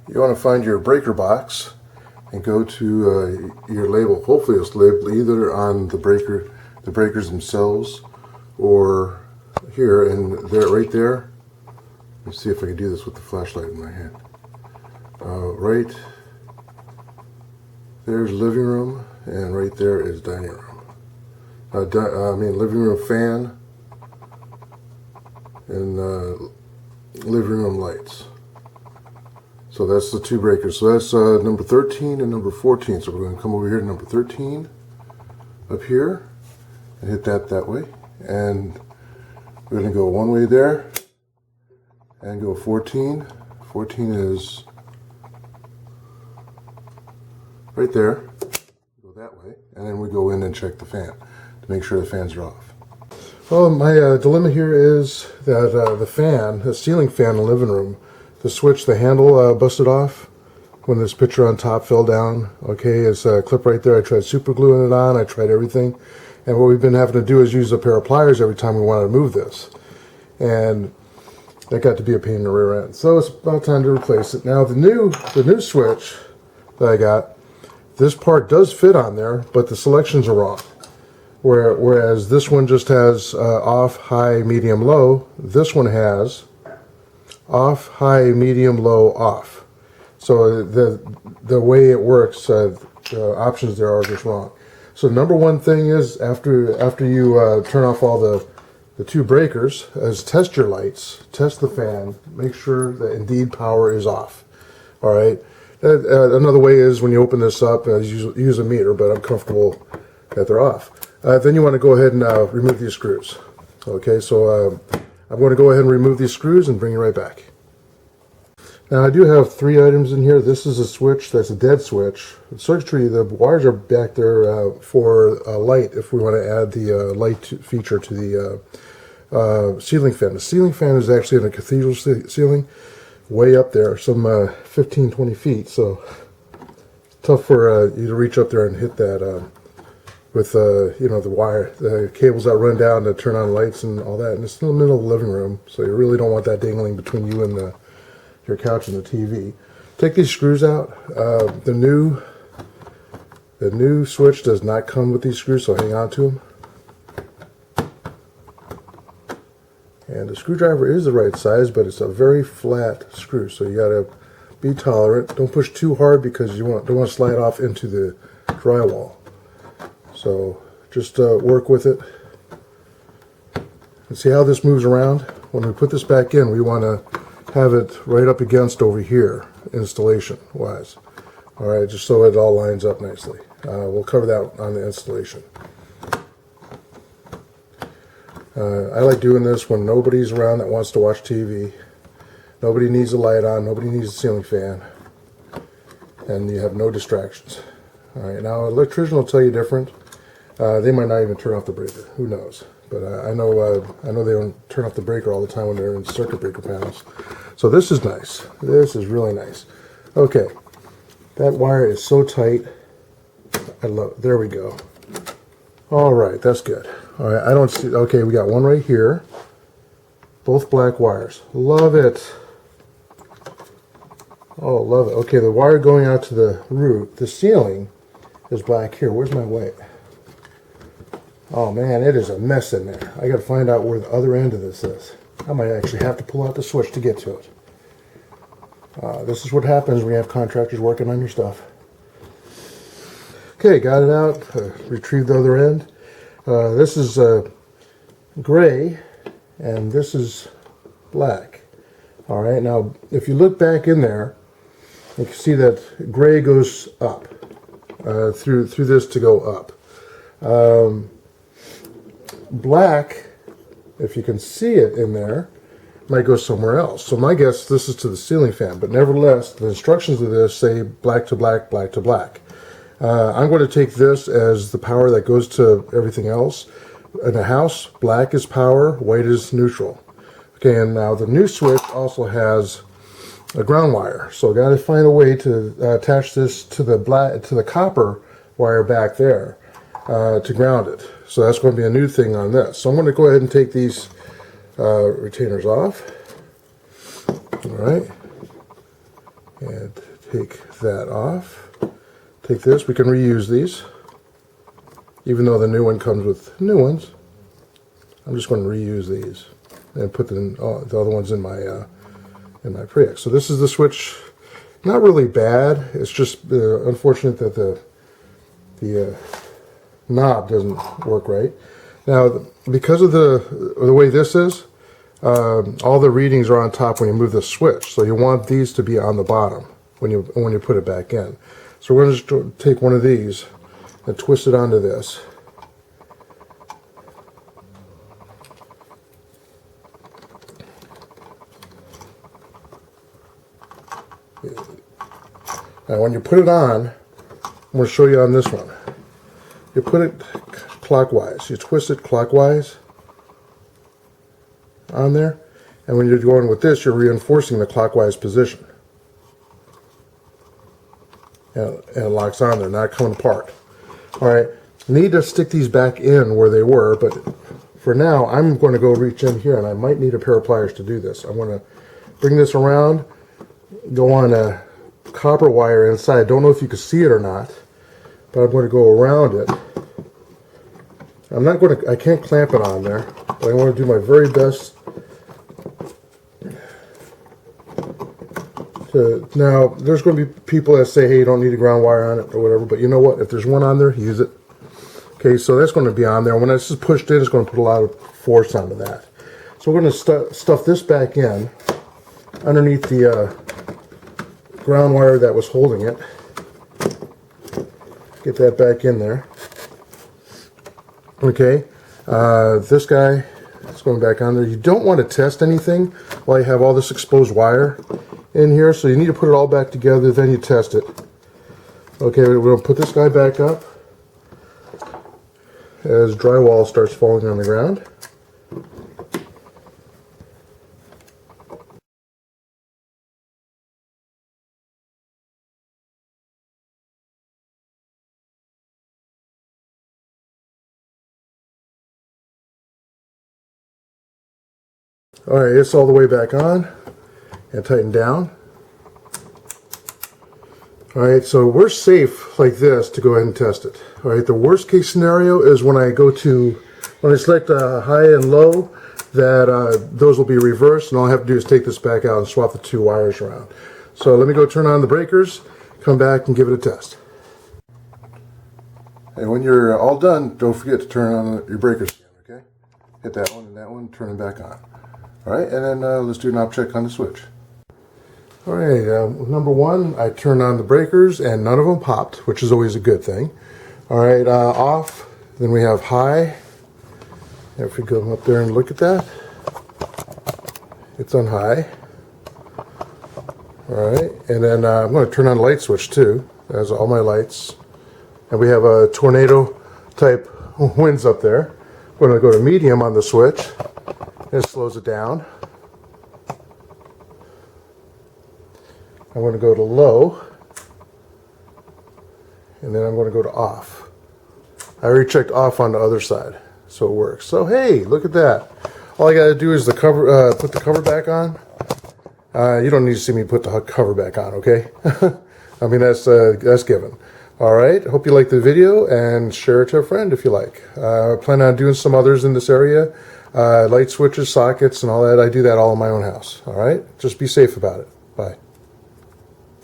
you want to find your breaker box and go to your label. Hopefully it's labeled either on the breakers themselves, or here and there, right there. Let's see if I can do this with the flashlight in my hand. Right there's living room, and right there is dining room. Living room fan and living room lights. So that's the two breakers. So that's number 13 and number 14. So we're going to come over here to number 13 up here and hit that way. And we're going to go one way there and go 14. 14 is right there. Go that way. And then we go in and check the fan to make sure the fans are off. Well, my dilemma here is that the fan, the ceiling fan in the living room, the switch, the handle busted off when this picture on top fell down. Okay, it's a clip right there. I tried super gluing it on. I tried everything. And what we've been having to do is use a pair of pliers every time we want to move this. And that got to be a pain in the rear end. So it's about time to replace it. Now the new switch that I got, this part does fit on there, but the selections are wrong. Whereas this one just has off, high, medium, low. This one has off, high, medium, low, off. So the way it works, the options there are just wrong. So number one thing is after you turn off all the two breakers, is test your lights, test the fan, make sure that indeed power is off. All right. Another way is when you open this up, use a meter, but I'm comfortable that they're off. Then you want to go ahead and remove these screws. Okay, so I'm going to go ahead and remove these screws and bring you right back. Now I do have three items in here. This is a switch that's a dead switch. The circuitry, the wires are back there for light if we want to add the light feature to the ceiling fan. The ceiling fan is actually in a cathedral ceiling way up there, some 15-20 feet, so tough for you to reach up there and hit that with the wire, the cables that run down to turn on lights and all that. And it's in the middle of the living room, so you really don't want that dangling between you and your couch and the TV. Take these screws out. The new switch does not come with these screws, so hang on to them. And the screwdriver is the right size, but it's a very flat screw, so you got to be tolerant. Don't push too hard because you don't want to slide off into the drywall. So just work with it. And see how this moves around? When we put this back in, we want to have it right up against over here, installation-wise. All right, just so it all lines up nicely. We'll cover that on the installation. I like doing this when nobody's around that wants to watch TV. Nobody needs a light on. Nobody needs a ceiling fan. And you have no distractions. All right, now an electrician will tell you different. They might not even turn off the breaker. Who knows? But I know they don't turn off the breaker all the time when they're in circuit breaker panels. So this is nice. This is really nice. Okay, that wire is so tight. I love it. There we go. All right, that's good. All right, I don't see. Okay, we got one right here. Both black wires. Love it. Oh, love it. Okay, the wire going out to the roof, the ceiling, is black here. Where's my white? Oh man, it is a mess in there. I got to find out where the other end of this is. I might actually have to pull out the switch to get to it. This is what happens when you have contractors working on your stuff. Okay, got it out. Retrieved the other end. This is gray, and this is black. All right, now if you look back in there, you can see that gray goes up through this to go up. Black, if you can see it in there, might go somewhere else. So my guess, this is to the ceiling fan, but nevertheless, the instructions of this say black to black, black to black. I'm going to take this as the power that goes to everything else. In a house, black is power, white is neutral. Okay, and now the new switch also has a ground wire. So I got to find a way to attach this to the copper wire back there to ground it. So that's going to be a new thing on this. So I'm going to go ahead and take these retainers off. All right. And take that off. Take this. We can reuse these. Even though the new one comes with new ones, I'm just going to reuse these and put the other ones in my pre-X. So this is the switch. Not really bad. It's just unfortunate that the knob doesn't work right. Now, because of the way this is, all the readings are on top when you move the switch. So you want these to be on the bottom when you put it back in. So we're going to just take one of these and twist it onto this. Now when you put it on, I'm going to show you on this one. You put it clockwise. You twist it clockwise on there, and when you're going with this, you're reinforcing the clockwise position. And it locks on there, not coming apart. Alright, need to stick these back in where they were, but for now, I'm going to go reach in here, and I might need a pair of pliers to do this. I'm going to bring this around, go on a copper wire inside. I don't know if you can see it or not, but I'm going to go around it. I can't clamp it on there, but I want to do my very best. Now, there's going to be people that say, hey, you don't need a ground wire on it or whatever, but you know what? If there's one on there, use it. Okay, so that's going to be on there. When this is pushed in, it's going to put a lot of force onto that. So we're going to stuff this back in underneath the ground wire that was holding it. Get that back in there. Okay, this guy is going back on there. You don't want to test anything while you have all this exposed wire in here, so you need to put it all back together, then you test it. Okay, we're going to put this guy back up as drywall starts falling on the ground. Alright, it's all the way back on and tighten down. Alright, so we're safe like this to go ahead and test it. Alright, the worst case scenario is when I select high and low, that those will be reversed, and all I have to do is take this back out and swap the two wires around. So let me go turn on the breakers, come back and give it a test. And when you're all done, don't forget to turn on your breakers again, okay? Hit that one and that one, turn them back on. Alright, and then let's do a knob check on the switch. Alright, number one, I turned on the breakers and none of them popped, which is always a good thing. Alright, off, then we have high. If we go up there and look at that, it's on high. Alright, and then I'm going to turn on the light switch too. That's all my lights. And we have a tornado type winds up there. I'm going to go to medium on the switch. It slows it down. I'm going to go to low, and then I'm going to go to off. I already checked off on the other side, so it works. So hey, look at that. All I got to do is put the cover back on. You don't need to see me put the cover back on, okay? I mean, that's given. All right, hope you liked the video, and share it to a friend if you like. I plan on doing some others in this area. Light switches, sockets, and all that. I do that all in my own house. All right? Just be safe about it. Bye.